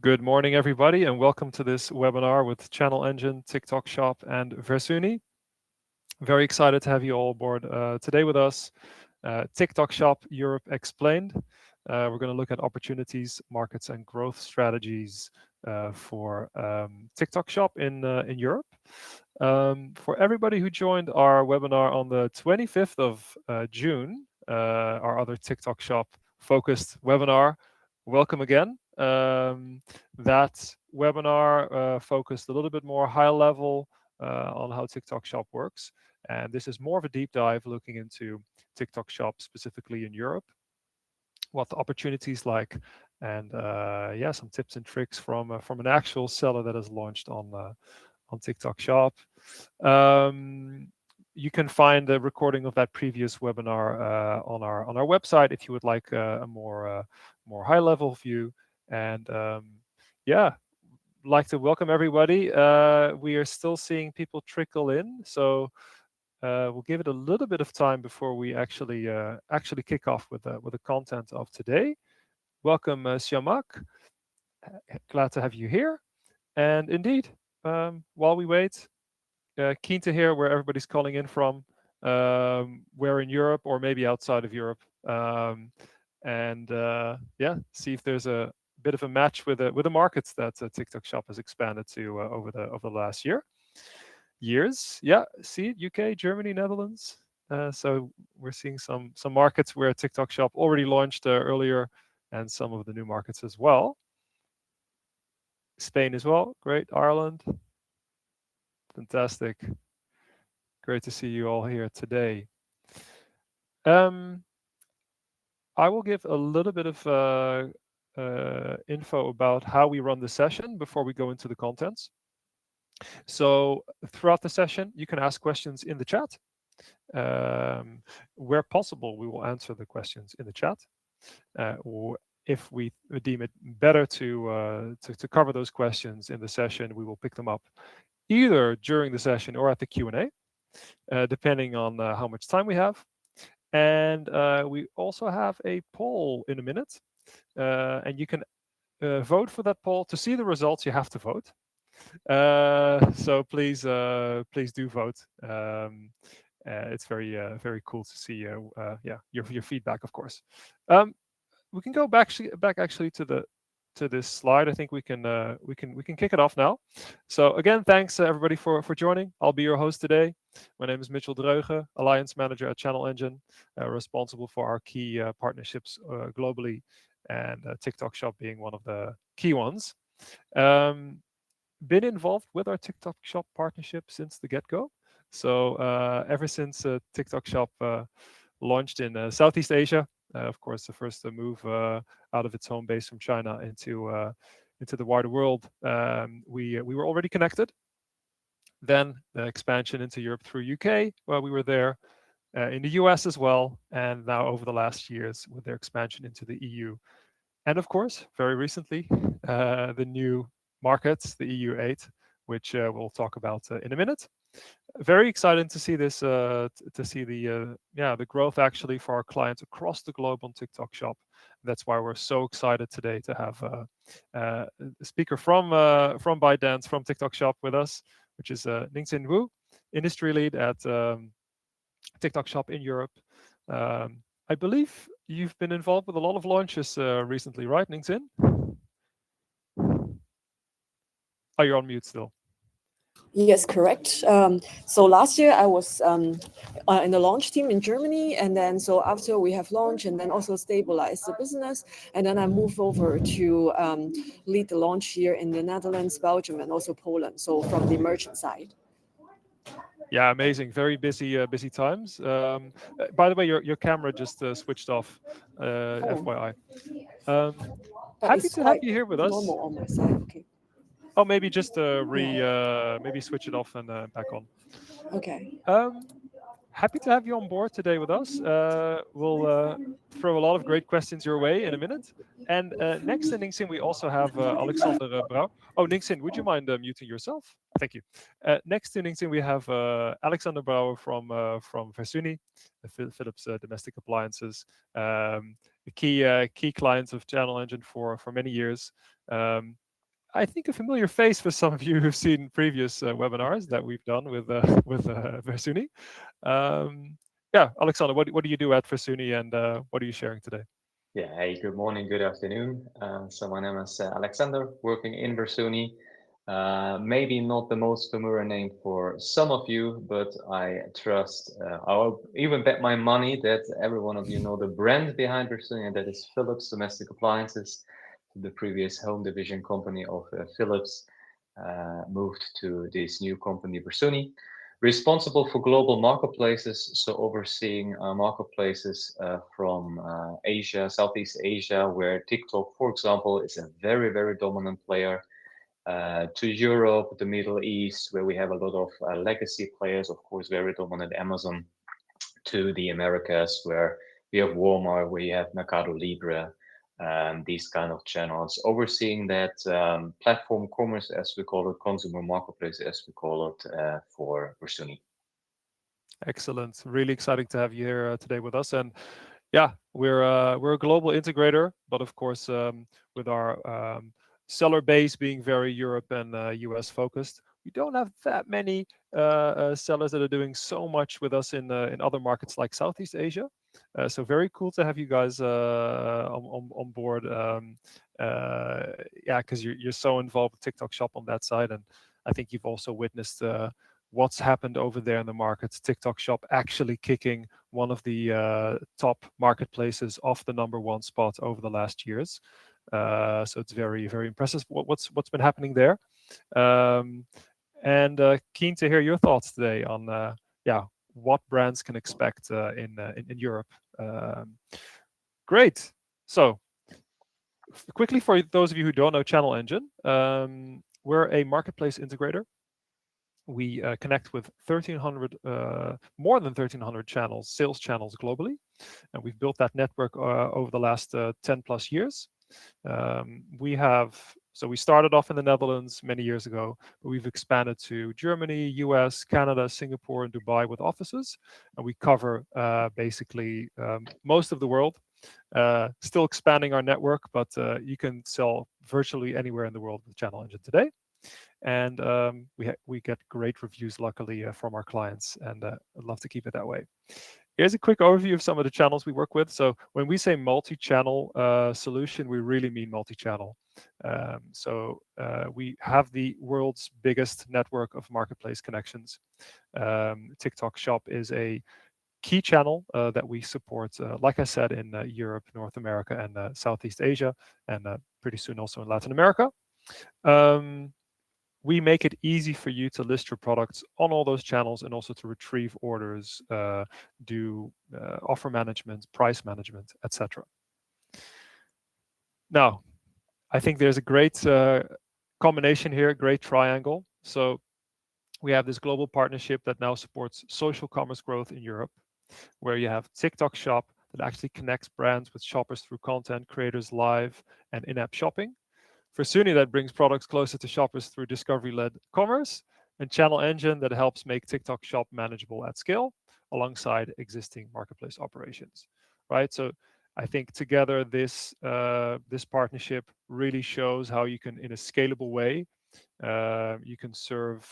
Good morning, everybody, and welcome to this webinar with Channel Engine, TikTok Shop, and Versuni. Very excited to have you all aboard today with us. TikTok Shop Europe Explained. We're going to look at opportunities, markets, and growth strategies for TikTok Shop in Europe. For everybody who joined our webinar on the 25th of June, our other TikTok Shop focused webinar, welcome again. That webinar focused a little bit more high level on how TikTok Shop works. And this is more of a deep dive looking into TikTok Shop specifically in Europe, what the opportunities like, and yeah, some tips and tricks from an actual seller that has launched on TikTok Shop. You can find a recording of that previous webinar on our website if you would like a more high level view. And yeah, like to welcome everybody. We are still seeing people trickle in, so we'll give it a little bit of time before we actually kick off with the content of today. Welcome, Siamak. Glad to have you here. And indeed, while we wait, keen to hear where everybody's calling in from, where in Europe or maybe outside of Europe, and yeah, see if there's a bit of a match with the markets that TikTok Shop has expanded to over the last years. Yeah, see UK, Germany, Netherlands. So we're seeing some markets where TikTok Shop already launched earlier, and some of the new markets as well. Spain as well. Great. Ireland. Fantastic. Great to see you all here today. I will give a little bit of info about how we run the session before we go into the contents. So throughout the session, you can ask questions in the chat. Where possible, we will answer the questions in the chat. Or if we deem it better to cover those questions in the session, we will pick them up either during the session or at the Q&A, depending on how much time we have. And we also have a poll in a minute, and you can vote for that poll. To see the results, you have to vote. So please do vote. It's very cool to see yeah, your feedback, of course. We can go back actually to this slide. I think we can kick it off now. So again, thanks everybody for joining. I'll be your host today. My name is Mitchell Dreugen, Alliance Manager at Channel Engine, responsible for our key partnerships globally, and TikTok Shop being one of the key ones. Been involved with our TikTok Shop partnership since the get-go. So ever since TikTok Shop launched in Southeast Asia, of course, the first move out of its home base from China into the wider world, we were already connected. Then the expansion into Europe through UK, well, we were there in the US as well, and now over the last years with their expansion into the EU. And of course, very recently, the new markets, the EU8, which we'll talk about in a minute. Very excited to see this, to see the growth actually for our clients across the globe on TikTok Shop. That's why we're so excited today to have a speaker from ByteDance from TikTok Shop with us, which is Ningxin Wu, industry lead at TikTok Shop in Europe. I believe you've been involved with a lot of launches recently, right, Ningxin? Oh, you're on mute still. Yes, correct. So last year I was in the launch team in Germany, and then so after we have launched and then also stabilized the business, and then I moved over to lead the launch here in the Netherlands, Belgium, and also Poland. So from the merchant side. Yeah, amazing. Very busy times. By the way, your camera just switched off. FYI. Happy to have you here with us. Normal on my side. Okay. Oh, maybe just maybe switch it off and back on. Okay. Happy to have you on board today with us. We'll throw a lot of great questions your way in a minute. And next to Ningxin, we also have Alexander Brouw. Oh, Ningxin, would you mind muting yourself? Thank you. Next to Ningxin, we have Alexander Brouw from Versuni, Philips Domestic Appliances, a key client of Channel Engine for many years. I think a familiar face for some of you who've seen previous webinars that we've done with Versuni. Yeah, Alexander, what do you do at Versuni, and what are you sharing today? Yeah, hey, good morning, good afternoon. So my name is Alexander, working in Versuni. Maybe not the most familiar name for some of you, but I trust, I'll even bet my money that every one of you know the brand behind Versuni, and that is Philips Domestic Appliances, the previous home division company of Philips, moved to this new company, Versuni, responsible for global marketplaces, so overseeing marketplaces from Asia, Southeast Asia, where TikTok, for example, is a very, very dominant player, to Europe, the Middle East, where we have a lot of legacy players, of course, very dominant Amazon, to the Americas, where we have Walmart, where you have Mercado Libre, these kind of channels, overseeing that platform commerce, as we call it, consumer marketplace, as we call it, for Versuni. Excellent. Really exciting to have you here today with us. And yeah, we're a global integrator, but of course, with our seller base being very Europe and US focused, we don't have that many sellers that are doing so much with us in other markets like Southeast Asia. So very cool to have you guys on board. Yeah, because you're so involved with TikTok Shop on that side, and I think you've also witnessed what's happened over there in the markets. TikTok Shop actually kicking one of the top marketplaces off the number one spot over the last years. So it's very, very impressive what's been happening there. Um, and keen to hear your thoughts today on yeah, what brands can expect in Europe. Um, Great. So quickly, for those of you who don't know Channel Engine, we're a marketplace integrator. We connect with 1,300, more than 1,300 channels, sales channels globally, and we've built that network over the last 10 plus years. We started off in the Netherlands many years ago, but we've expanded to Germany, US, Canada, Singapore, and Dubai with offices, and we cover basically most of the world. Still expanding our network, but you can sell virtually anywhere in the world with Channel Engine today. And we get great reviews, luckily, from our clients, and I'd love to keep it that way. Here's a quick overview of some of the channels we work with. So when we say multi-channel solution, we really mean multi-channel. We have the world's biggest network of marketplace connections. TikTok Shop is a key channel that we support, like I said, in Europe, North America, and Southeast Asia, and pretty soon also in Latin America. We make it easy for you to list your products on all those channels, and also to retrieve orders, do offer management, price management, etc. Now, I think there's a great combination here, great triangle. So we have this global partnership that now supports social commerce growth in Europe, where you have TikTok Shop that actually connects brands with shoppers through content creators live and in-app shopping. For Suni, that brings products closer to shoppers through discovery-led commerce, and Channel Engine that helps make TikTok Shop manageable at scale alongside existing marketplace operations. Right. So I think together this partnership really shows how you can, in a scalable way, you can serve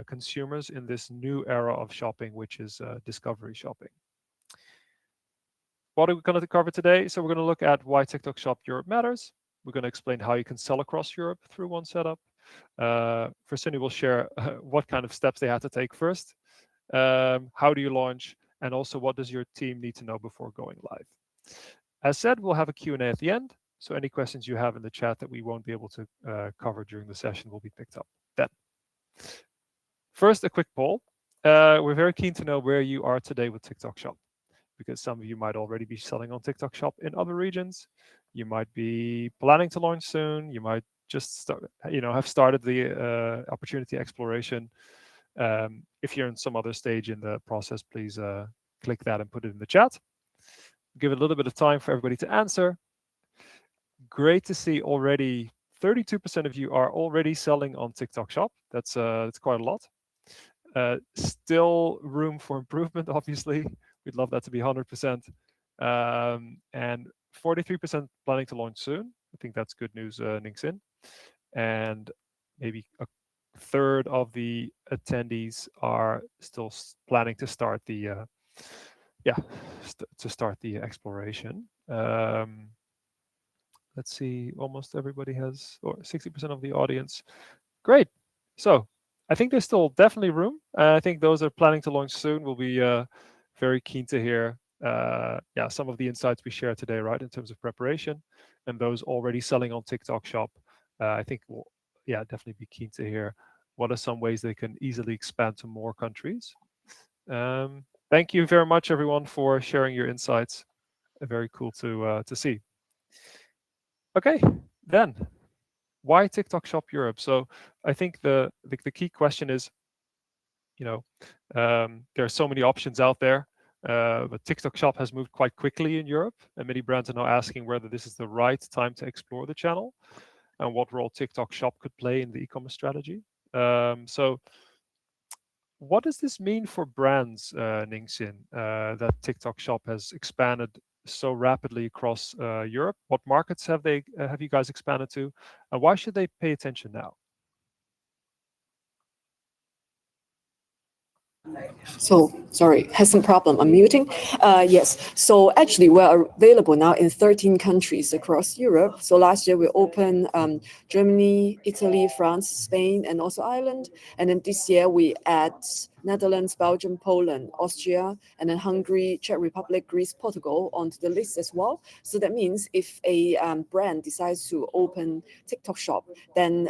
consumers in this new era of shopping, which is discovery shopping. What are we going to cover today? So we're going to look at why TikTok Shop Europe matters. We're going to explain how you can sell across Europe through one setup. Versuni will share what kind of steps they had to take first. How do you launch? And also, what does your team need to know before going live? As said, we'll have a Q&A at the end. So any questions you have in the chat that we won't be able to cover during the session will be picked up then. First, a quick poll. We're very keen to know where you are today with TikTok Shop, because some of you might already be selling on TikTok Shop in other regions. You might be planning to launch soon. You might just have started the opportunity exploration. If you're in some other stage in the process, please click that and put it in the chat. Give it a little bit of time for everybody to answer. Great to see already 32% of you are already selling on TikTok Shop. That's quite a lot. Still room for improvement, obviously. We'd love that to be 100%. And 43% planning to launch soon. I think that's good news, Ningxin. and maybe a third of the attendees are still planning to start the yeah to start the exploration. Let's see, almost everybody has, or 60% of the audience. Great. So I think there's still definitely room. I think those are planning to launch soon will be very keen to hear yeah, some of the insights we shared today, right, in terms of preparation, and those already selling on TikTok Shop. I think will, yeah, definitely be keen to hear what are some ways they can easily expand to more countries. Thank you very much, everyone, for sharing your insights. Very cool to see. Okay, then why TikTok Shop Europe? So I think the key question is, you know, there are so many options out there, but TikTok Shop has moved quite quickly in Europe, and many brands are now asking whether this is the right time to explore the channel and what role TikTok Shop could play in the e-commerce strategy. So what does this mean for brands, Ningxin, that TikTok Shop has expanded so rapidly across Europe? What markets have you guys expanded to, and why should they pay attention now? So sorry, has some problem unmuting. Yes, so actually we're available now in 13 countries across Europe. So last year we opened Germany, Italy, France, Spain, and also Ireland. And then this year we add Netherlands, Belgium, Poland, Austria, and then Hungary, Czech Republic, Greece, Portugal onto the list as well. So that means if a brand decides to open TikTok shop, then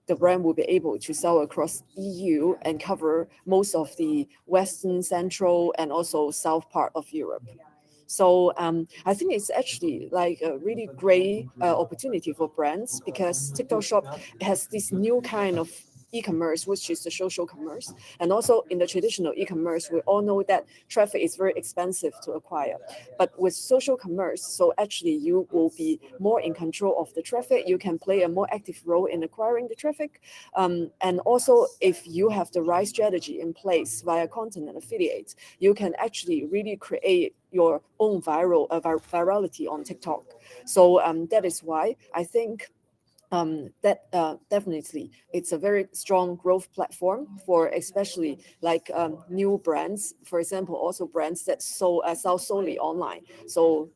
the brand will be able to sell across EU and cover most of the Western, Central, and also South part of Europe. So I think it's actually like a really great opportunity for brands because TikTok Shop has this new kind of e-commerce, which is the social commerce. And also in the traditional e-commerce, we all know that traffic is very expensive to acquire. But with social commerce, so actually you will be more in control of the traffic. You can play a more active role in acquiring the traffic. And also, if you have the right strategy in place via content and affiliates, you can actually really create your own virality on TikTok. So that is why I think that definitely it's a very strong growth platform for especially like new brands, for example, also brands that sell solely online, so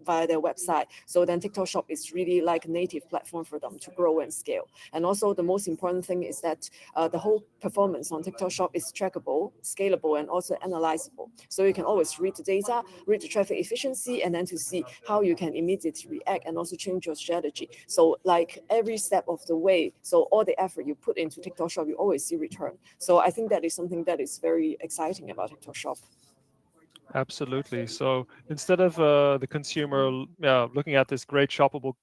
via their website. So then TikTok Shop is really like a native platform for them to grow and scale. And also the most important thing is that the whole performance on TikTok Shop is trackable, scalable, and also analyzable. So you can always read the data, read the traffic efficiency, and then to see how you can immediately react and also change your strategy. So like every step of the way, so all the effort you put into TikTok Shop, you always see return. So I think that is something that is very exciting about TikTok Shop. Absolutely. So instead of the consumer looking at this great shoppable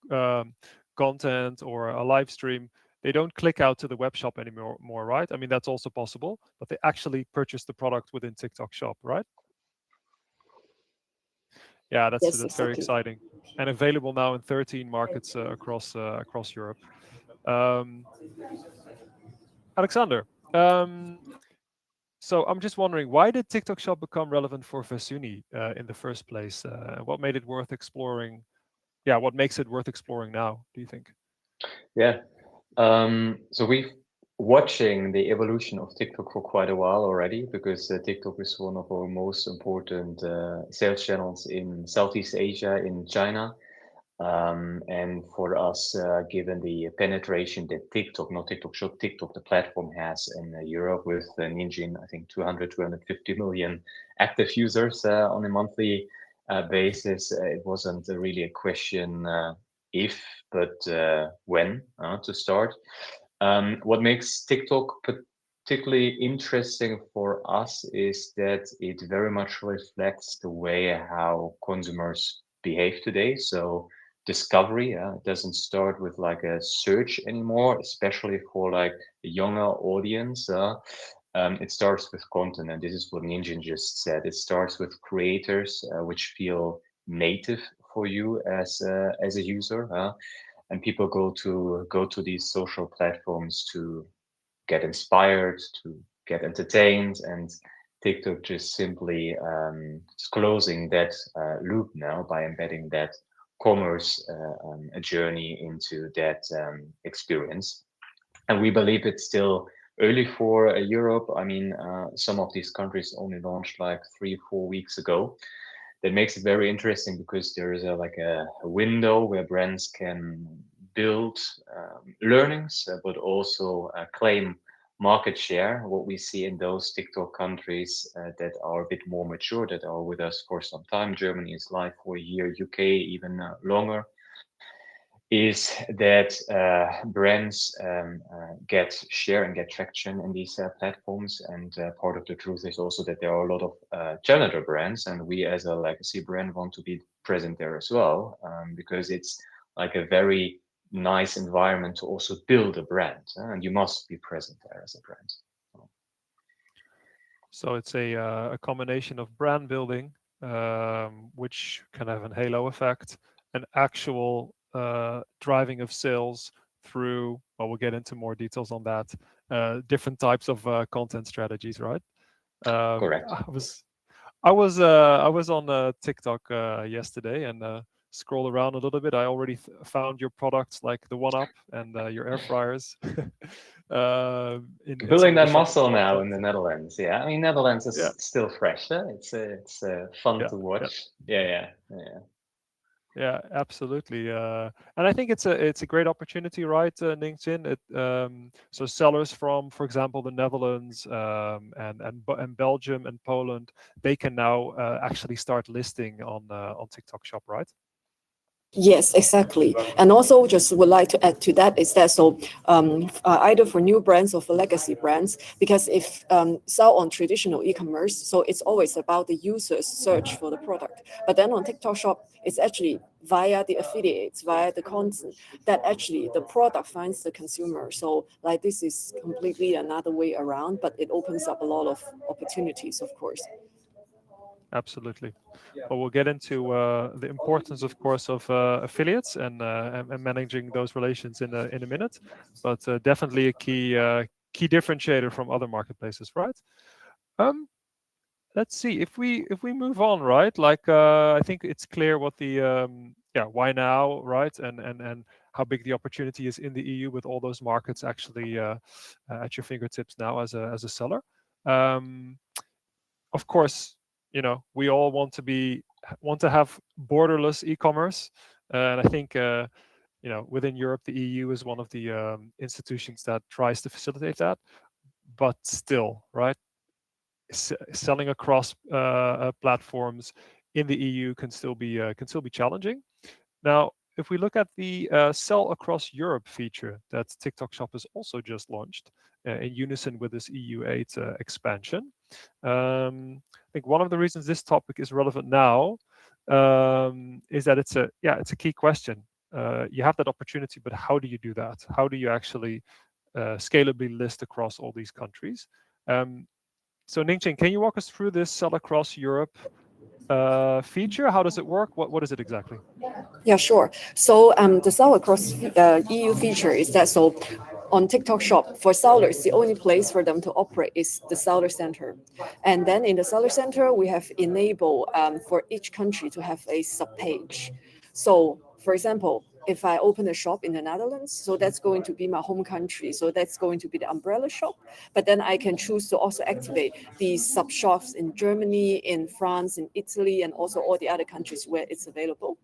content or a live stream, they don't click out to the web shop anymore, right? I mean, that's also possible, but they actually purchase the product within TikTok Shop, right? Yeah, Yes, that's very exactly. exciting, and available now in 13 markets across Europe. Um, Alexander, so I'm just wondering, why did TikTok Shop become relevant for Versuni in the first place? What made it worth exploring? Yeah, what makes it worth exploring now, do you think? Yeah. So we've watching the evolution of TikTok for quite a while already because TikTok is one of our most important sales channels in Southeast Asia, in China. And for us, given the penetration that TikTok, not TikTok Shop, TikTok, the platform has in Europe with Ninjin, I think 200, 250 million active users on a monthly basis, it wasn't really a question if, but when to start. What makes TikTok particularly interesting for us is that it very much reflects the way how consumers behave today. So discovery doesn't start with like a search anymore, especially for like a younger audience. It starts with content, and this is what Ninja just said. It starts with creators which feel native for you as a user, and people go to these social platforms to get inspired, to get entertained, and TikTok just simply is closing that loop now by embedding that commerce a journey into that experience. And we believe it's still early for Europe. I mean, some of these countries only launched like 3 or 4 weeks ago. That makes it very interesting because there is a window where brands can build learnings, but also claim market share. What we see in those TikTok countries that are a bit more mature, that are with us for some time. Germany is live for a year, UK even longer, is that brands get share and get traction in these platforms. And part of the truth is also that there are a lot of challenger brands, and we as a legacy brand want to be present there as well, because it's like a very nice environment to also build a brand, and you must be present there as a brand. So it's a combination of brand building, which can have an halo effect, and actual driving of sales through. Well, we'll get into more details on that. Different types of content strategies, right? Correct. I was on TikTok yesterday and scroll around a little bit. I already found your products like the One Up and your air fryers in some Building of the that shopping muscle carts, now right? in the Netherlands. Yeah, I mean Netherlands Yeah, is still fresh. Huh? It's fun yeah, to yeah. watch. Yeah. Yeah, absolutely. And I think it's a great opportunity, right, LinkedIn? So sellers from, for example, the Netherlands and Belgium and Poland, they can now actually start listing on TikTok Shop, right? Yes, exactly. And also, just would like to add to that is that so either for new brands or for legacy brands, because if sell on traditional e-commerce, so it's always about the users search for the product. But then on TikTok Shop, it's actually via the affiliates, via the content that actually the product finds the consumer. So like this is completely another way around, but it opens up a lot of opportunities, of course. Absolutely. Well, we'll get into the importance, of course, of affiliates and managing those relations in a minute, but definitely a key differentiator from other marketplaces, right? Um, let's see if we move on, right? Like I think it's clear what the yeah, why now, right? And how big the opportunity is in the EU with all those markets actually at your fingertips now as a seller. Um, of course, we all want to have borderless e-commerce, and I think within Europe, the EU is one of the institutions that tries to facilitate that. But still, right, selling across platforms in the EU can still be challenging. Now, if we look at the sell across Europe feature that TikTok Shop has also just launched in unison with this EU8 expansion, I think one of the reasons this topic is relevant now is that it's a key question. You have that opportunity, but how do you do that? How do you actually scalably list across all these countries? So Ningchen, can you walk us through this sell across Europe feature? How does it work? What is it exactly? Yeah, sure. So the sell across EU feature is that so on TikTok Shop for sellers, the only place for them to operate is the seller center, and then in the seller center we have enabled for each country to have a sub page. So, for example, if I open a shop in the Netherlands, so that's going to be my home country. So that's going to be the umbrella shop. But then I can choose to also activate these sub shops in Germany, in France, in Italy, and also all the other countries where it's available.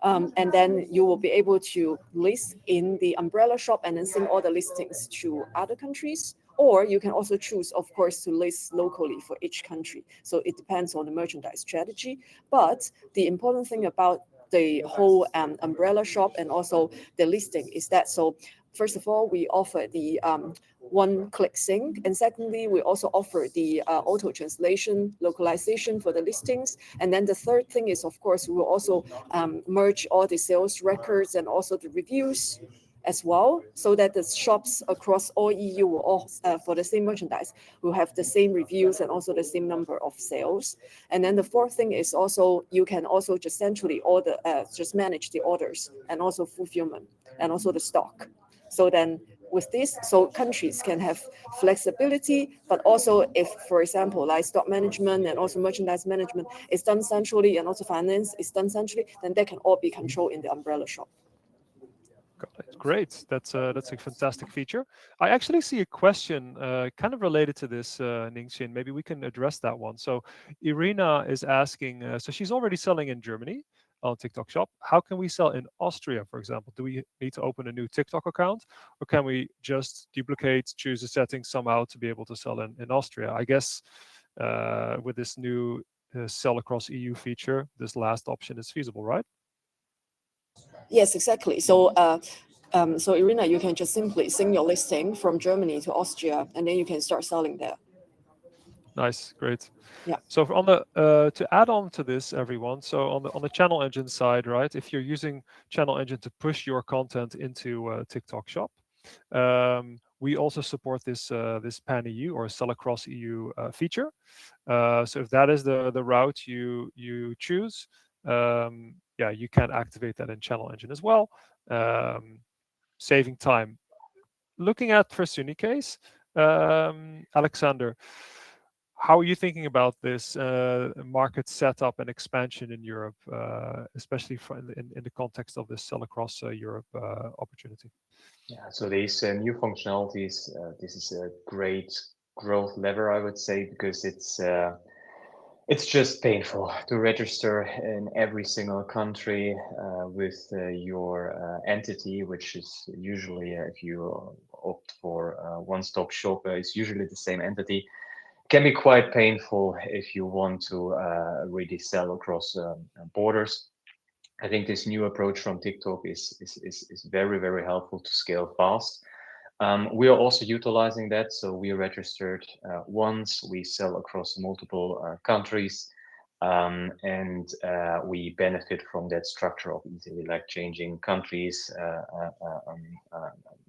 And then you will be able to list in the umbrella shop and then send all the listings to other countries. Or you can also choose, of course, to list locally for each country. So it depends on the merchandise strategy. But the important thing about the whole umbrella shop and also the listing is that so first of all we offer the one-click sync, and secondly we also offer the auto translation localization for the listings, and then the third thing is of course we will also merge all the sales records and also the reviews as well, so that the shops across all EU will all for the same merchandise will have the same reviews and also the same number of sales. And then the fourth thing is also you can also just centrally just manage the orders and also fulfillment and also the stock. So then with this, so countries can have flexibility, but also if, for example, like stock management and also merchandise management is done centrally and also finance is done centrally, then they can all be controlled in the umbrella shop. Got it. Great. That's a fantastic feature. I actually see a question kind of related to this, Ningxin. Maybe we can address that one. So Irina is asking, so she's already selling in Germany on TikTok Shop. How can we sell in Austria, for example? Do we need to open a new TikTok account, or can we just duplicate, choose a setting somehow to be able to sell in Austria? I guess with this new sell across EU feature, this last option is feasible, right? Yes, exactly. So Irina, you can just simply send your listing from Germany to Austria, and then you can start selling there. Nice, great. Yeah. So on the to add on to this, everyone. So on the channel engine side, right? If you're using channel engine to push your content into TikTok Shop, we also support this Pan EU or Sell Across EU feature. So if that is the route you choose, yeah, you can activate that in channel engine as well, saving time. Looking at Trasuni case, Alexander, how are you thinking about this market setup and expansion in Europe, especially in the context of this sell across Europe opportunity? Yeah, so these new functionalities, this is a great growth lever, I would say, because it's just painful to register in every single country with your entity, which is usually, if you opt for one-stop shop, it's usually the same entity. Can be quite painful if you want to really sell across borders. I think this new approach from TikTok is very, very helpful to scale fast. We are also utilizing that. So we are registered once, we sell across multiple countries, and we benefit from that structure of easily like changing countries,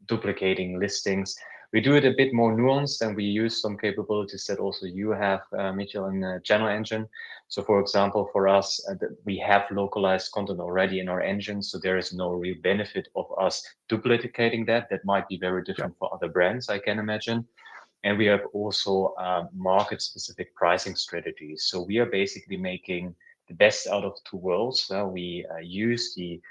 duplicating listings. We do it a bit more nuanced, and we use some capabilities that also you have, Mitchell, in Channel Engine. So, for example, for us, we have localized content already in our engine, so there is no real benefit of us duplicating that. That might be very Yeah, different for other brands, I can imagine. And we have also market-specific pricing strategies. So we are basically making the best out of two worlds. We use the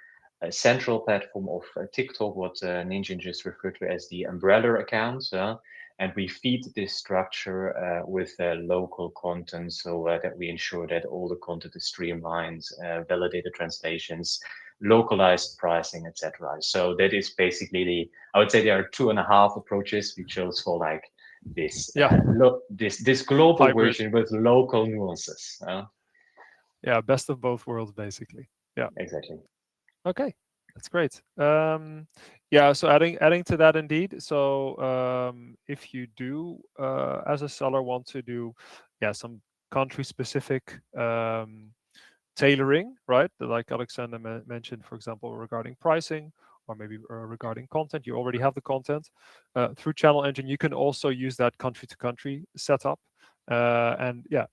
central platform of TikTok, what Ninja just referred to as the umbrella accounts. And we feed this structure with local content so that we ensure that all the content is streamlined, validated translations, localized pricing, etc. So that is basically I would say there are two and a half approaches we chose for like this yeah, this global hybrid. version with local nuances. Yeah, best of both worlds, basically. Yeah. Exactly. Okay, that's great. Yeah, so adding to that indeed. So if you do, as a seller, want to do, yeah, some country specific tailoring, right? Like Alexander mentioned, for example, regarding pricing or maybe regarding content. You already have the content through Channel Engine. You can also use that country to country setup, and yeah,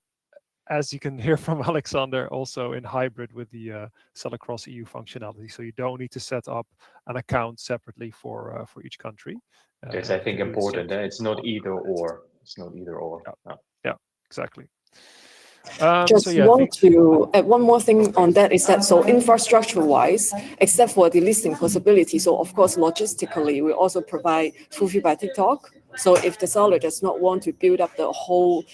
as you can hear from Alexander, also in hybrid with the sell across EU functionality. So you don't need to set up an account separately for each country. That's I You think can do it important. centrally It's from not one either entity. or. It's not either or. Yeah, No. yeah, exactly. So Just yeah, I want think to add one more thing on that is that so infrastructure wise, except for the listing possibility, so of course logistically we also provide fulfill by TikTok. So if the seller does not want to build up the whole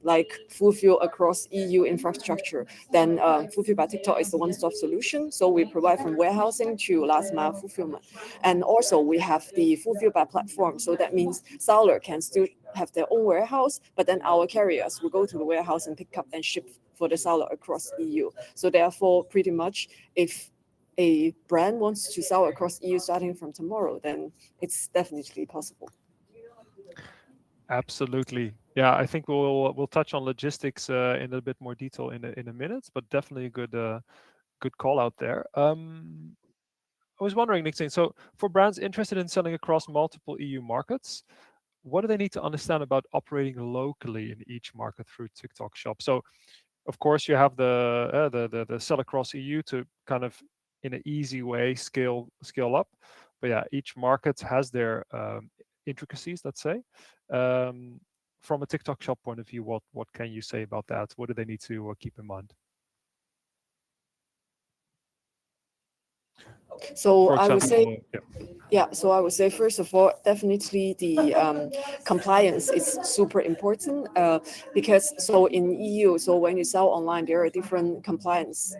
like fulfill across EU infrastructure, then fulfill by TikTok is the one-stop solution. So we provide from warehousing to last mile fulfillment, and also we have the fulfill by platform. So that means seller can still have their own warehouse, but then our carriers will go to the warehouse and pick up and ship for the seller across EU. So therefore, pretty much, if a brand wants to sell across EU starting from tomorrow, then it's definitely possible. absolutely. Yeah, I think we'll touch on logistics in a bit more detail in a minute, but definitely a good call out there. I was wondering, Nick, so for brands interested in selling across multiple EU markets, what do they need to understand about operating locally in each market through TikTok Shop? So, of course, you have the sell across EU to kind of in an easy way scale up, But yeah, each market has their intricacies, let's say. Um, from a TikTok shop point of view, what can you say about that? What do they need to keep in mind? So For I would example, say, yeah. yeah, so I would say first of all, definitely the compliance is super important because so in EU, so when you sell online, there are different compliance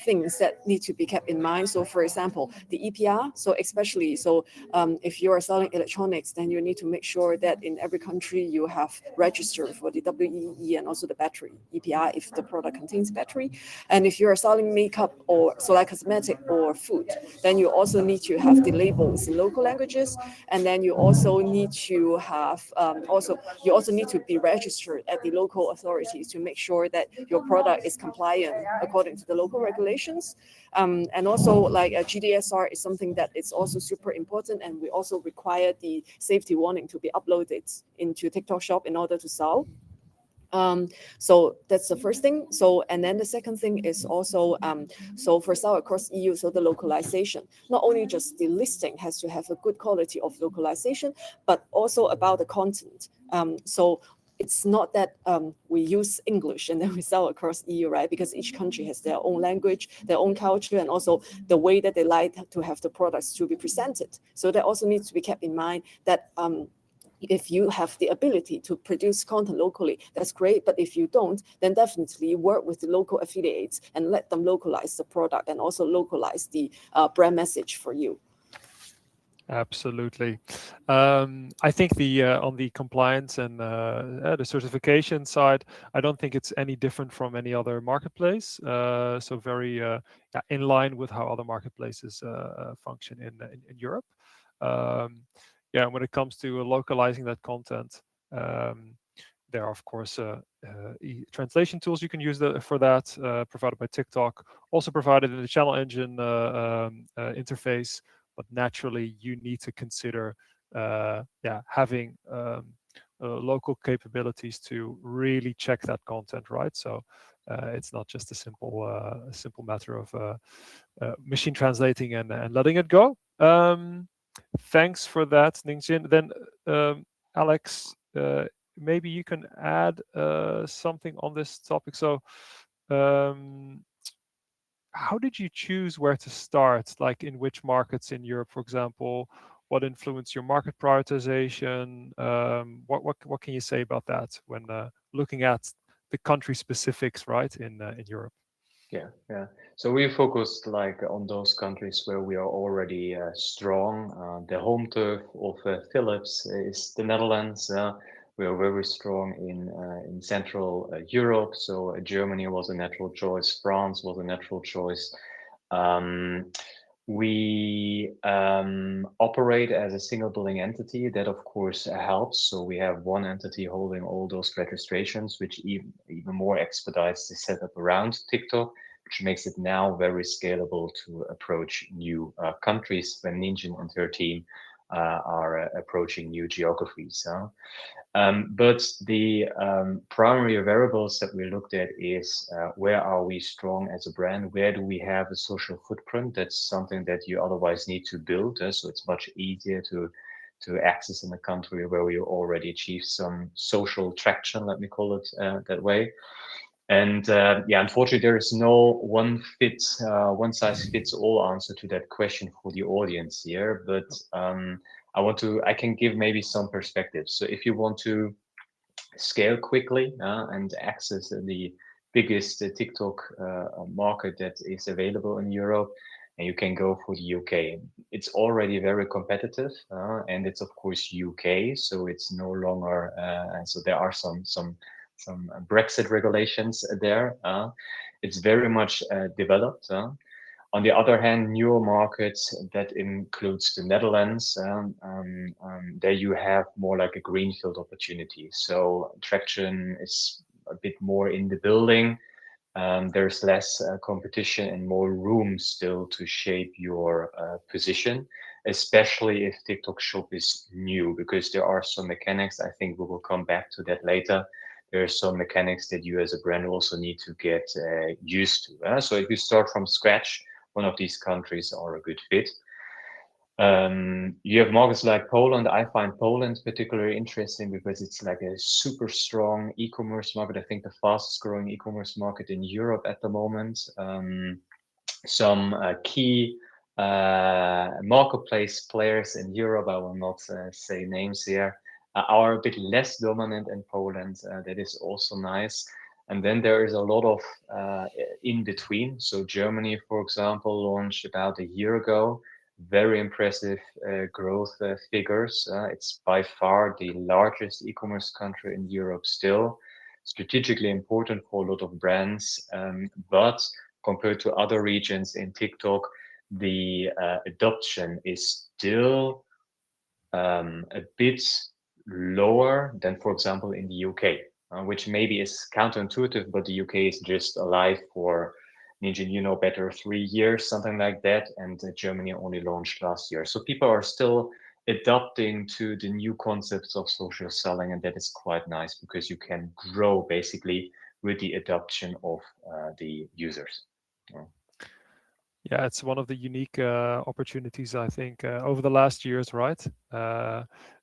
things that need to be kept in mind. So for example, the EPR, so especially so if you are selling electronics, then you need to make sure that in every country you have registered for the WEE and also the battery EPR if the product contains battery. And if you are selling makeup or so like cosmetic or food, then you also need to have the labels in local languages, and then you also need to have you also need to be registered at the local authorities to make sure that your product is compliant according to the local regulations. And also like a GDSR is something that is also super important, and we also require the safety warning to be uploaded into TikTok Shop in order to sell. So that's the first thing. So and then the second thing is also so for sale across EU, so the localization. Not only just the listing has to have a good quality of localization, but also about the content. So it's not that we use English and then we sell across EU, right? Because each country has their own language, their own culture, and also the way that they like to have the products to be presented. So that also needs to be kept in mind that if you have the ability to produce content locally, that's great. But if you don't, then definitely work with the local affiliates and let them localize the product and also localize the brand message for you. Absolutely. I think the on the compliance and the certification side, I don't think it's any different from any other marketplace. So very yeah, in line with how other marketplaces function in Europe. Um, yeah, when it comes to localizing that content, um, there are of course translation tools you can use for that, provided by TikTok, also provided in the channel engine interface. But naturally, you need to consider, yeah, having local capabilities to really check that content, right? So it's not just a simple matter of machine translating and letting it go. Thanks for that, Ningjin. Then Alex, maybe you can add something on this topic. So um, how did you choose where to start? Like in which markets in Europe, for example? What influenced your market prioritization? What can you say about that when looking at the country specifics, right, in Europe? Yeah, yeah. So we focused like on those countries where we are already strong. The home turf of Philips is the Netherlands. We are very strong in Central Europe. So Germany was a natural choice. France was a natural choice. Um, we operate as a single billing entity. That, of course, helps. So we have one entity holding all those registrations, which even more expedites the setup around TikTok, which makes it now very scalable to approach new countries when Ninjin and her team are approaching new geographies. But the primary variables that we looked at is where are we strong as a brand? Where do we have a social footprint? That's something that you otherwise need to build. So it's much easier to access in a country where we already achieve some social traction, let me call it that way. And yeah, unfortunately, there is no one size fits all answer to that question for the audience here. But I can give maybe some perspectives. So if you want to scale quickly and access the biggest TikTok market that is available in Europe, and you can go for the UK. It's already very competitive, and it's of course UK, so it's no longer. So there are some Brexit regulations there. It's very much developed. On the other hand, newer markets that includes the Netherlands, there you have more like a greenfield opportunity. So traction is a bit more in the building. There's less competition and more room still to shape your position, especially if TikTok Shop is new, because there are some mechanics. I think we will come back to that later. There are some mechanics that you as a brand also need to get used to. So if you start from scratch, one of these countries are a good fit. You have markets like Poland. I find Poland particularly interesting because it's like a super strong e-commerce market. I think the fastest growing e-commerce market in Europe at the moment. Some key marketplace players in Europe, I will not say names here, are a bit less dominant in Poland. That is also nice. And then there is a lot of in between. So Germany, for example, launched about a year ago. Very impressive growth figures. It's by far the largest e-commerce country in Europe still. Strategically important for a lot of brands, but compared to other regions in TikTok, the adoption is still a bit lower than, for example, in the UK, which maybe is counterintuitive, but the UK is just alive for, Ninja, you know better, 3 years, something like that, and Germany only launched last year. So people are still adapting to the new concepts of social selling, and that is quite nice because you can grow basically with the adoption of the users. Yeah. Yeah, it's one of the unique opportunities, I think, over the last years, right?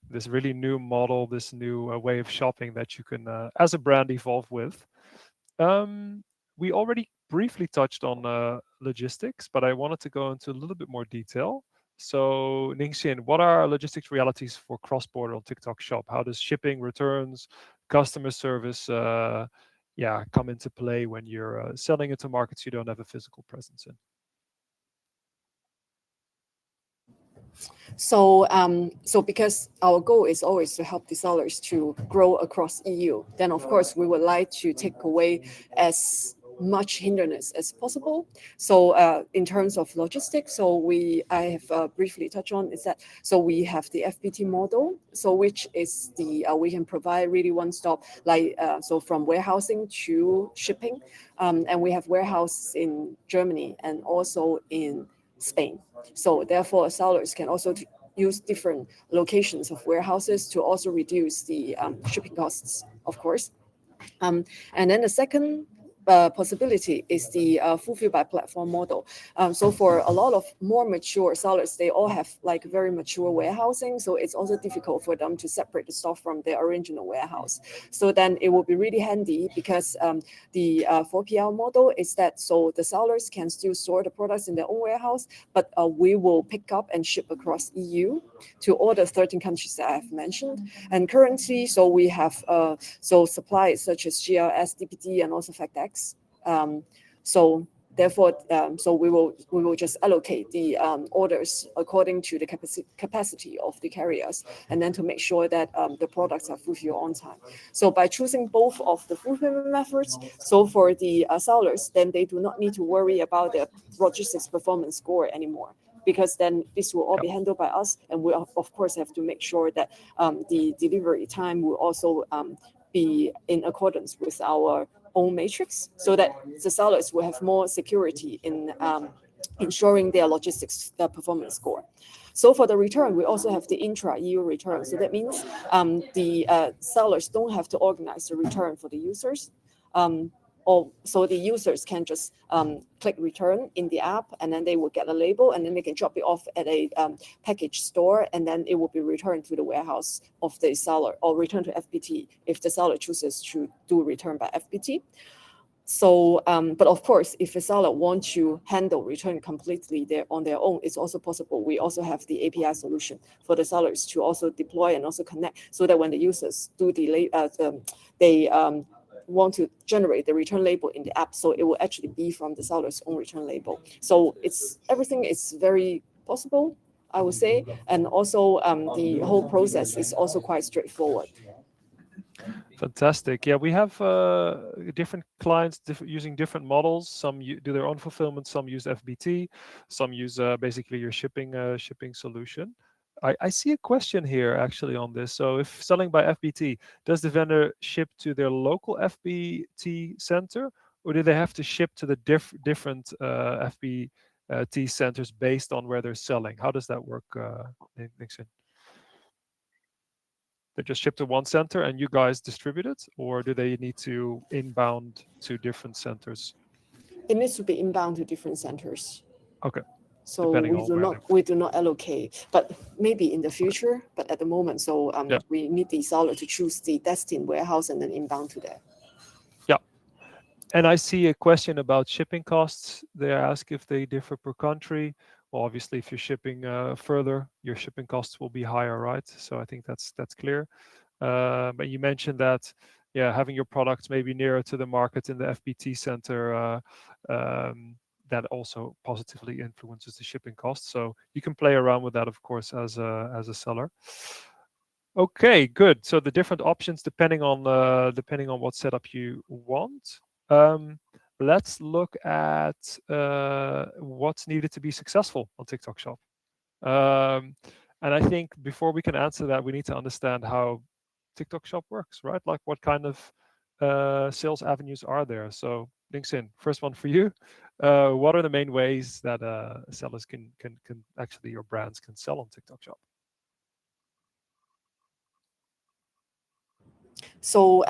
This really new model, this new way of shopping that you can, as a brand, evolve with. Um, we already briefly touched on logistics, but I wanted to go into a little bit more detail. So, Ningxian, what are logistics realities for cross-border on TikTok Shop? How does shipping, returns, customer service, yeah, come into play when you're selling into markets you don't have a physical presence in? So because our goal is always to help the sellers to grow across EU, then of course we would like to take away as much hindrance as possible. So in terms of logistics, I have briefly touched on is that so we have the FPT model, so which is the we can provide really one stop like so from warehousing to shipping, and we have warehouses in Germany and also in Spain. So therefore, sellers can also use different locations of warehouses to also reduce the shipping costs, of course. And then the second possibility is the fulfill by platform model. So for a lot of more mature sellers, they all have like very mature warehousing. So it's also difficult for them to separate the stock from their original warehouse. So then it will be really handy because the 4PL model is that so the sellers can still store the products in their own warehouse, but we will pick up and ship across EU to all the 13 countries that I've mentioned. And currently, so we have so suppliers such as GLS, DPD, and also FactX. So therefore, so we will just allocate the orders according to the capacity of the carriers, and then to make sure that the products are fulfilled on time. So by choosing both of the fulfillment methods, so for the sellers, then they do not need to worry about their logistics performance score anymore, because then this will all Yep. be handled by us, and we of course have to make sure that the delivery time will also be in accordance with our own matrix, so that the sellers will have more security in ensuring their logistics performance score. So for the return, we also have the intra-EU return. So that means the sellers don't have to organize the return for the users. Or so the users can just click return in the app, and then they will get a label, and then they can drop it off at a package store, and then it will be returned to the warehouse of the seller, or returned to FPT if the seller chooses to do return by FPT. So, but of course, if a seller wants to handle return completely on their own, it's also possible. We also have the API solution for the sellers to also deploy and also connect, so that when the users do they want to generate the return label in the app, so it will actually be from the seller's own return label. So it's everything is very possible, I would say, and also the whole process is also quite straightforward. Fantastic. Yeah, we have different clients using different models. Some do their own fulfillment. Some use FBT. Some use basically your shipping solution. I see a question here actually on this. So, if selling by FBT, does the vendor ship to their local FBT center, or do they have to ship to the different FBT centers based on where they're selling? How does that work, Nixon? They just ship to one center and you guys distribute it, or do they need to inbound to different centers? It needs to be inbound to different centers. Okay. So depending on where they we do not allocate, but maybe in the future. But at the moment, so yeah. we need the seller to choose the destined warehouse and then inbound to there. Yeah. And I see a question about shipping costs. They ask if they differ per country. Well, obviously, if you're shipping further, your shipping costs will be higher, right? So I think that's clear. But you mentioned that, yeah, having your products maybe nearer to the market in the FBT center, that also positively influences the shipping costs. So you can play around with that, of course, as a seller. Okay, good. So the different options depending on what setup you want. Um, let's look at what's needed to be successful on TikTok Shop. Um, and I think before we can answer that, we need to understand how TikTok Shop works, right? Like what kind of sales avenues are there? So, Dingsin, first one for you. What are the main ways that sellers can actually your brands can sell on TikTok Shop? So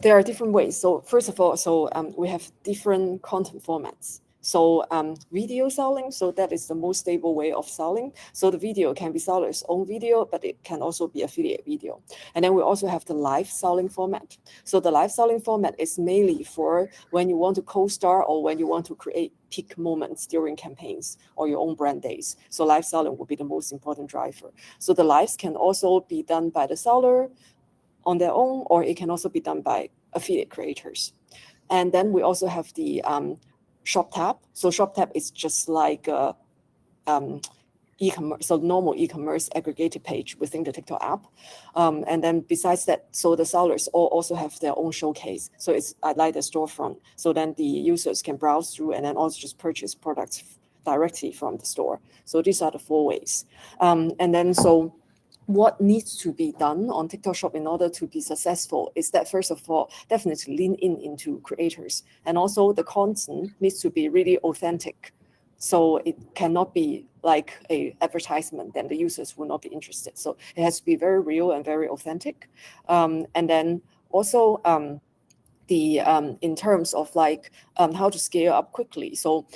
there are different ways. So first of all, so we have different content formats. So video selling, so that is the most stable way of selling. So the video can be seller's own video, but it can also be affiliate video. And then we also have the live selling format. So the live selling format is mainly for when you want to co-star or when you want to create peak moments during campaigns or your own brand days. So live selling will be the most important driver. So the lives can also be done by the seller on their own, or it can also be done by affiliate creators. And then we also have the Shop tab. So Shop tab is just like um, e-commerce, so normal e-commerce aggregated page within the TikTok app. And then besides that, so the sellers all also have their own showcase. So it's like the storefront. So then the users can browse through and then also just purchase products directly from the store. So these are the four ways. And then so what needs to be done on TikTok Shop in order to be successful is that first of all, definitely lean in into creators, and also the content needs to be really authentic. So it cannot be like a advertisement, then the users will not be interested. So it has to be very real and very authentic. And then also the in terms of like how to scale up quickly. So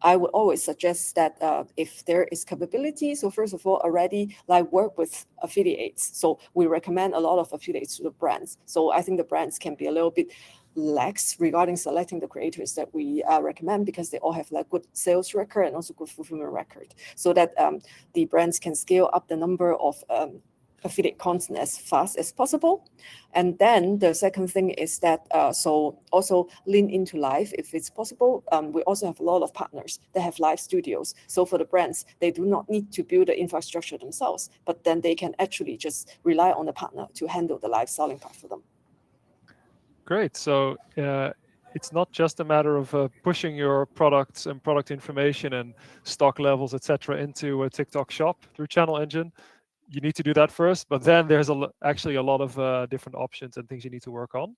I would always suggest that if there is capability, so first of all, already like work with affiliates. So we recommend a lot of affiliates to the brands. So I think the brands can be a little bit lax regarding selecting the creators that we recommend because they all have like good sales record and also good fulfillment record, so that the brands can scale up the number of affiliate content as fast as possible. And then the second thing is that so also lean into live if it's possible. We also have a lot of partners that have live studios. So for the brands, they do not need to build the infrastructure themselves, but then they can actually just rely on the partner to handle the live selling part for them. Great. So it's not just a matter of pushing your products and product information and stock levels, etc., into a TikTok Shop through Channel Engine. You need to do that first, but then there's actually a lot of different options and things you need to work on,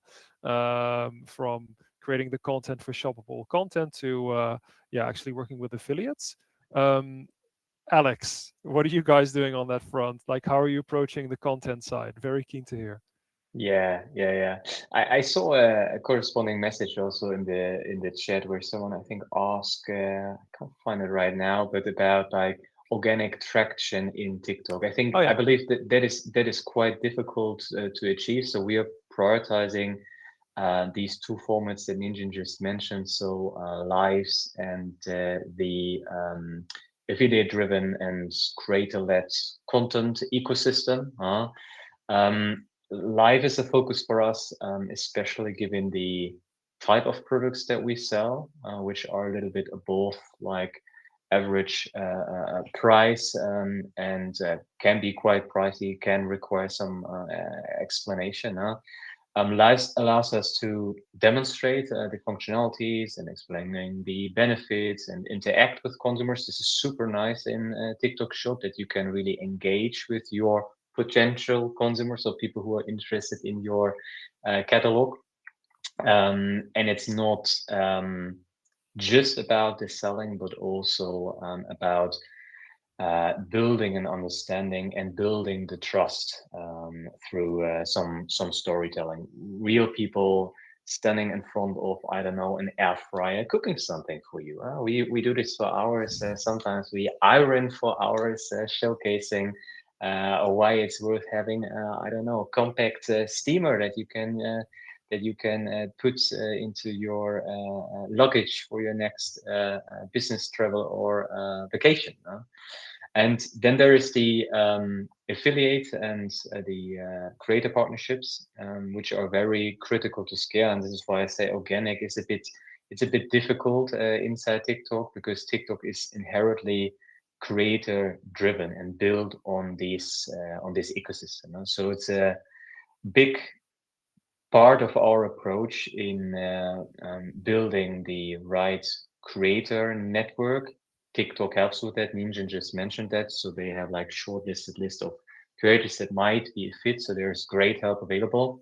from creating the content for shoppable content to yeah, actually working with affiliates. Um, Alex, what are you guys doing on that front? Like, how are you approaching the content side? Very keen to hear. Yeah. I saw a corresponding message also in the chat where someone I think asked, I can't find it right now, but about like organic traction in TikTok. Oh I yeah. believe that that is quite difficult to achieve. So we are prioritizing these two formats that Ninjin just mentioned. So lives and the affiliate-driven and creator-led content ecosystem. Live is a focus for us, especially given the type of products that we sell, which are a little bit above like average price and can be quite pricey, can require some explanation. Live allows us to demonstrate the functionalities and explaining the benefits and interact with consumers. This is super nice in TikTok Shop that you can really engage with your potential consumers or people who are interested in your catalog. And it's not just about the selling, but also about building an understanding and building the trust through some storytelling. Real people standing in front of, I don't know, an air fryer cooking something for you. We do this for hours. Sometimes we iron for hours, showcasing why it's worth having, I don't know, a compact steamer that you can put into your luggage for your next business travel or vacation. And then there is the affiliate and the creator partnerships, which are very critical to scale. And this is why I say organic is it's a bit difficult inside TikTok, because TikTok is inherently creator driven and built on this ecosystem. So it's a big part of our approach in building the right creator network. TikTok helps with that. Ninja just mentioned that. So they have like shortlisted list of creators that might be a fit. So there's great help available.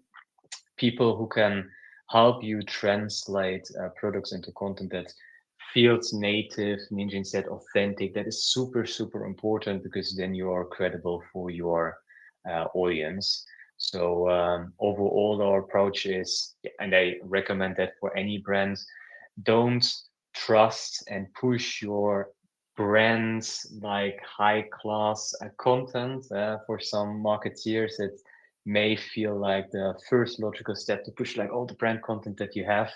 People who can help you translate products into content that feels native. Ninja said authentic. That is super, super important, because then you are credible for your audience. So overall, our approach is, and I recommend that for any brand, don't trust and push your brands like high class content. For some marketeers, it may feel like the first logical step to push like all the brand content that you have.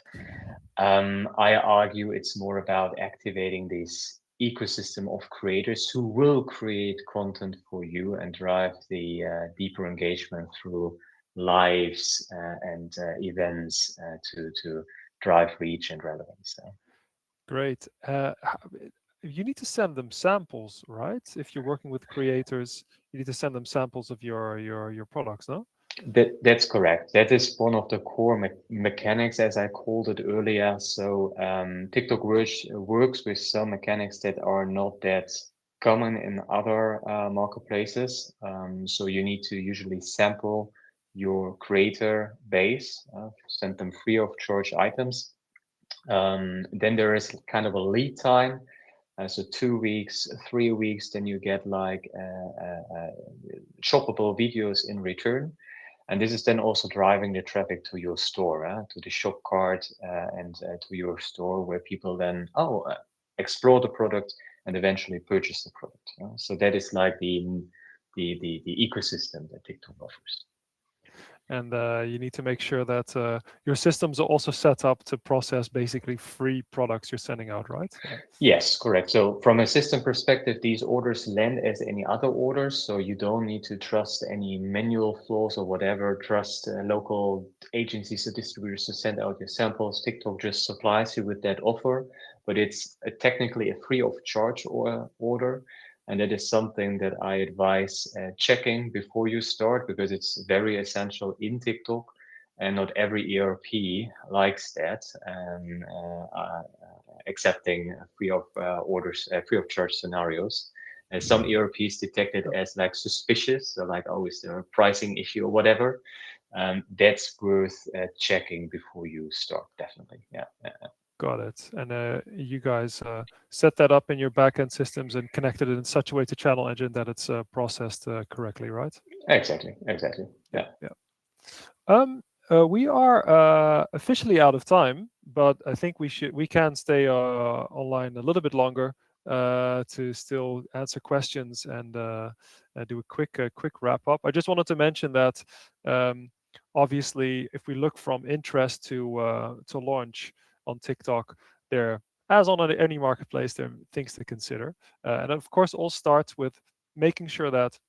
I argue it's more about activating this ecosystem of creators who will create content for you and drive the deeper engagement through lives and events to drive reach and relevance. Great. You need to send them samples, right? If you're working with creators, you need to send them samples of your products, no? That's correct. That is one of the core mechanics, as I called it earlier. So TikTok works with some mechanics that are not that common in other marketplaces. So you need to usually sample your creator base, send them free of charge items. Then there is kind of a lead time. So 2 weeks, 3 weeks, then you get like shoppable videos in return. And this is then also driving the traffic to your store, to the shop cart and to your store, where people then explore the product and eventually purchase the product. So that is like the ecosystem that TikTok offers. And you need to make sure that your systems are also set up to process basically free products you're sending out, right? Yes, correct. So from a system perspective, these orders land as any other orders. So you don't need to trust any manual flows or whatever. Trust local agencies or distributors to send out your samples. TikTok just supplies you with that offer, but it's technically a free of charge order. And that is something that I advise checking before you start, because it's very essential in TikTok. And not every ERP likes that, and accepting free of orders, free of charge scenarios. And some ERPs detect it as like suspicious, so like, oh, is there a pricing issue or whatever? That's worth checking before you start, definitely. Yeah. Got it. And you guys set that up in your backend systems and connected it in such a way to Channel Engine that it's processed correctly, right? Exactly. Yeah. Yeah. We are officially out of time, but I think we can stay online a little bit longer to still answer questions and do a quick wrap up. I just wanted to mention that obviously, if we look from interest to launch on TikTok, there, as on any marketplace, there are things to consider, and of course, all starts with making sure that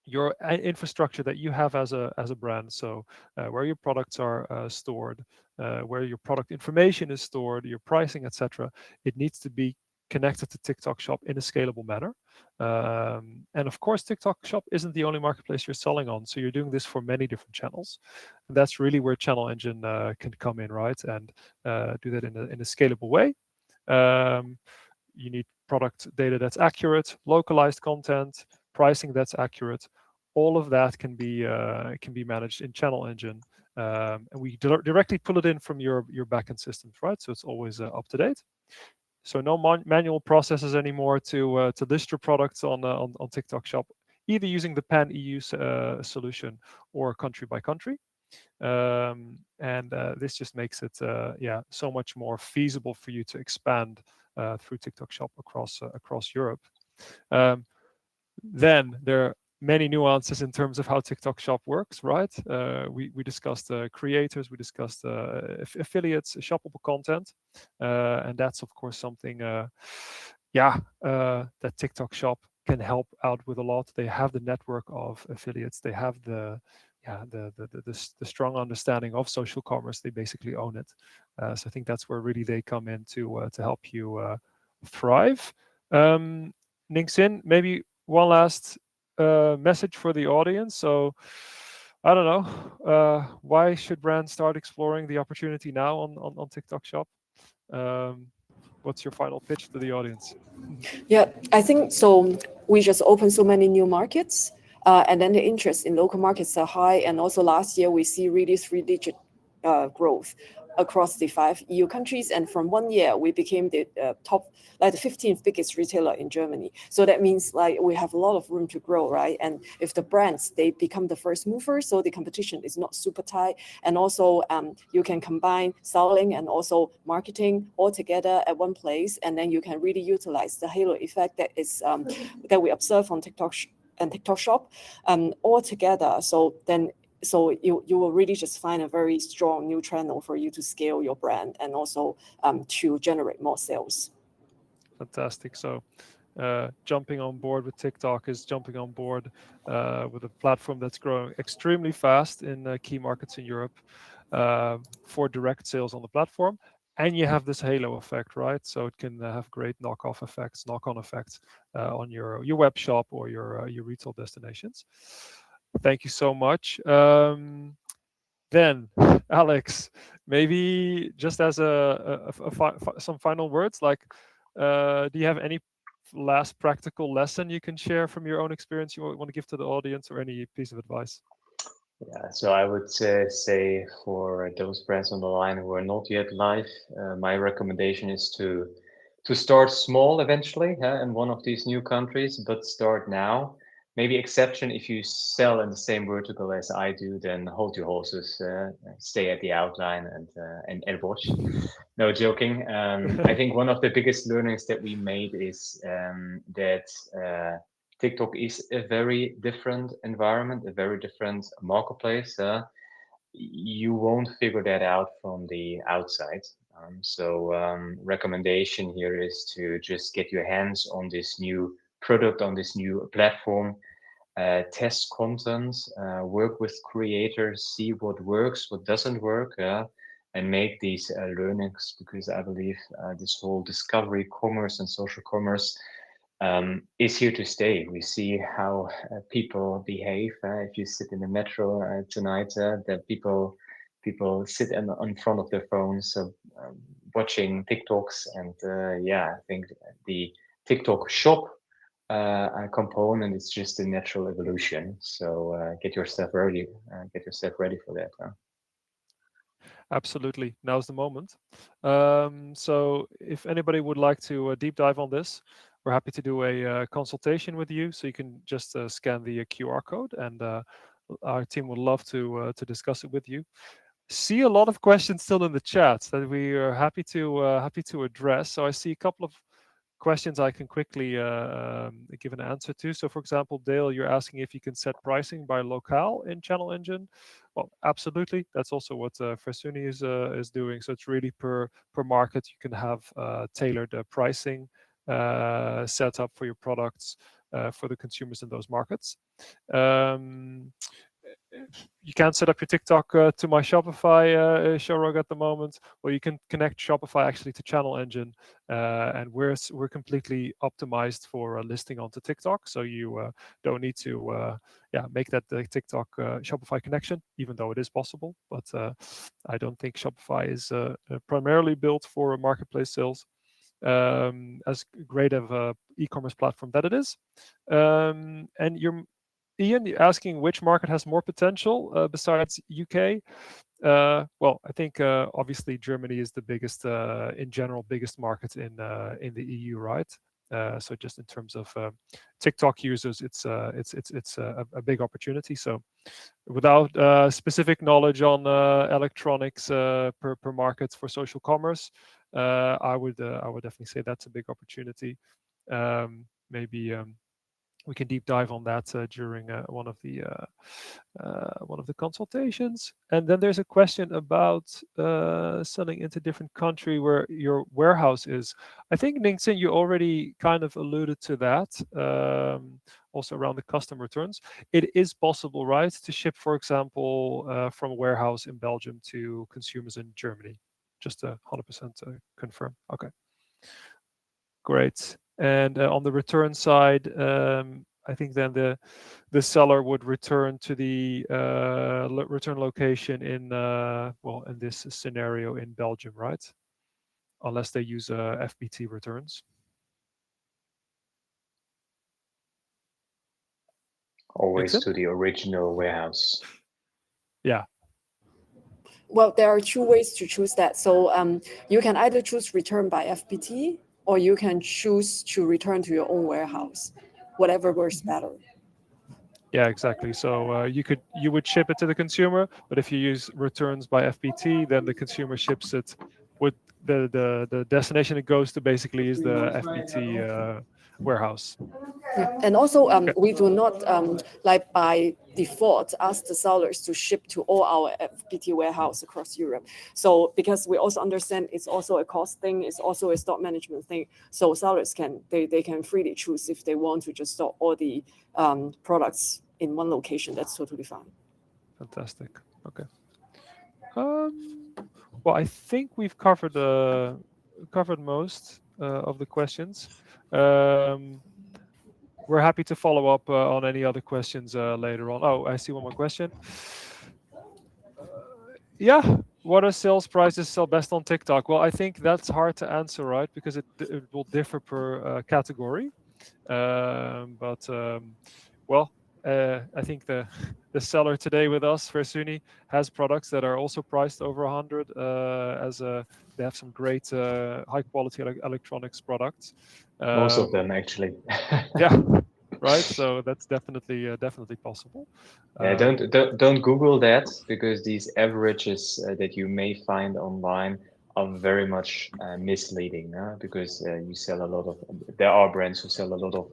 your infrastructure that you have as a brand, so where your products are stored, where your product information is stored, your pricing, etc., it needs to be connected to TikTok Shop in a scalable manner. And of course, TikTok Shop isn't the only marketplace you're selling on, so you're doing this for many different channels. And that's really where Channel Engine can come in, right, and do that in a scalable way. You need product data that's accurate, localized content, pricing that's accurate. All of that can be managed in Channel Engine, and we directly pull it in from your backend systems, right? So it's always up to date. So no manual processes anymore to list your products on TikTok Shop, either using the Pan EU solution or country by country. And this just makes it yeah, so much more feasible for you to expand through TikTok Shop across Europe. Um, then there are many nuances in terms of how TikTok Shop works, right? We discussed creators, we discussed affiliates, shoppable content, and that's of course something, yeah, that TikTok Shop can help out with a lot. They have the network of affiliates. They have the yeah the strong understanding of social commerce. They basically own it. So I think that's where really they come in to help you thrive. Um, Ningxin, maybe one last message for the audience. So, I don't know, why should brands start exploring the opportunity now on TikTok Shop? Um, what's your final pitch to the audience? Yeah, I think so. We just opened so many new markets, and then the interest in local markets are high. And also last year, we see really three-digit growth across the 5 EU countries. And from 1 year, we became the top, like the 15th biggest retailer in Germany. So that means like we have a lot of room to grow, right? And if the brands, they become the first mover, so the competition is not super tight. And also you can combine selling and also marketing all together at one place. And then you can really utilize the halo effect that is that we observe on TikTok and TikTok Shop all together. So you will really just find a very strong new channel for you to scale your brand and also to generate more sales. Fantastic. So, jumping on board with TikTok is jumping on board with a platform that's growing extremely fast in key markets in Europe for direct sales on the platform. And you have this halo effect, right? So it can have great knock-on effects on your web shop or your retail destinations. Thank you so much. Then, Alex, maybe just as some final words, like, do you have any last practical lesson you can share from your own experience you want to give to the audience, or any piece of advice? Yeah, so I would say for those brands on the line who are not yet live, my recommendation is to start small eventually in one of these new countries, but start now. Maybe exception if you sell in the same vertical as I do, then hold your horses, stay at the outline and watch. No, joking. I think one of the biggest learnings that we made is that TikTok is a very different environment, a very different marketplace. You won't figure that out from the outside. Recommendation here is to just get your hands on this new product, on this new platform, test content, work with creators, see what works, what doesn't work, and make these learnings, because I believe this whole discovery commerce and social commerce is here to stay. We see how people behave. If you sit in the metro tonight, that people sit in front of their phones, watching TikToks, and yeah, I think the TikTok shop component is just a natural evolution. So get yourself ready for that. Absolutely. Now's the moment. So, if anybody would like to deep dive on this, we're happy to do a consultation with you. So you can just scan the QR code, and our team would love to discuss it with you. See a lot of questions still in the chat that we are happy to address. So I see a couple of questions I can quickly give an answer to. So, for example, Dale, you're asking if you can set pricing by locale in Channel Engine. Well, absolutely. That's also what Versuni is doing. So it's really per market. You can have tailored pricing set up for your products for the consumers in those markets. Um, you can't set up your TikTok to my Shopify showrug at the moment. Well, you can connect Shopify actually to Channel Engine, and we're completely optimized for listing onto TikTok. So you don't need to yeah, make that the TikTok Shopify connection, even though it is possible. But I don't think Shopify is primarily built for marketplace sales. As great of a e-commerce platform that it is, and you're Ian, you're asking which market has more potential besides UK. Well, I think obviously Germany is the biggest, in general, biggest market in the EU, right? So just in terms of TikTok users, it's a big opportunity. So without specific knowledge on electronics per market for social commerce, I would definitely say that's a big opportunity. Maybe we can deep dive on that during one of the consultations. And then there's a question about selling into different country where your warehouse is. I think Ningxin, you already kind of alluded to that. Also around the custom returns, it is possible, right, to ship, for example, from a warehouse in Belgium to consumers in Germany. Just to 100% confirm. Okay. Great. And on the return side, I think then the seller would return to the return location in well, in this scenario in Belgium, right? Unless they use FBT returns. Always Nixon? to the original warehouse. Yeah. Well, there are two ways to choose that. So you can either choose return by FBT, or you can choose to return to your own warehouse, whatever works better. Yeah, exactly. So you would ship it to the consumer, but if you use returns by FBT, then the consumer ships it with the destination it goes to basically is the FBT warehouse. Yeah. And also, Okay, we do not like by default ask the sellers to ship to all our FBT warehouse across Europe. So because we also understand it's also a cost thing, it's also a stock management thing. So sellers they can freely choose if they want to just store all the products in one location. That's totally fine. fantastic. Okay. Well, I think we've covered most of the questions. Um, we're happy to follow up on any other questions later on. Oh, I see one more question. Yeah, what are sales prices sell best on TikTok? Well, I think that's hard to answer, right? Because it will differ per category. But well, I think the the seller today with us, Versuni, has products that are also priced over 100. They have some great high quality electronics products. Most of Um, them, actually. yeah, right. So that's definitely possible. Yeah, Um, don't Google that, because these averages that you may find online are very much misleading, because you sell a lot of, there are brands who sell a lot of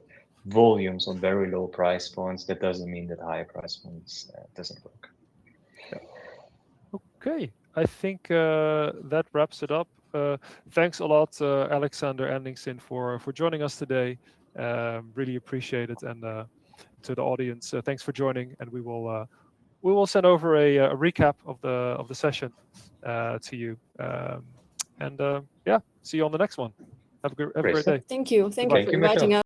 volumes on very low price points. That doesn't mean that higher price points doesn't work. yeah. Okay, I think that wraps it up. Thanks a lot, Alexander Endingson, for joining us today. Really appreciate it, and to the audience, thanks for joining. And we will send over a recap of the session to you. And yeah, see you on the next one. Have a great Great. day. Thank you. Thank you Goodbye. for Thank you, inviting Michelle. us.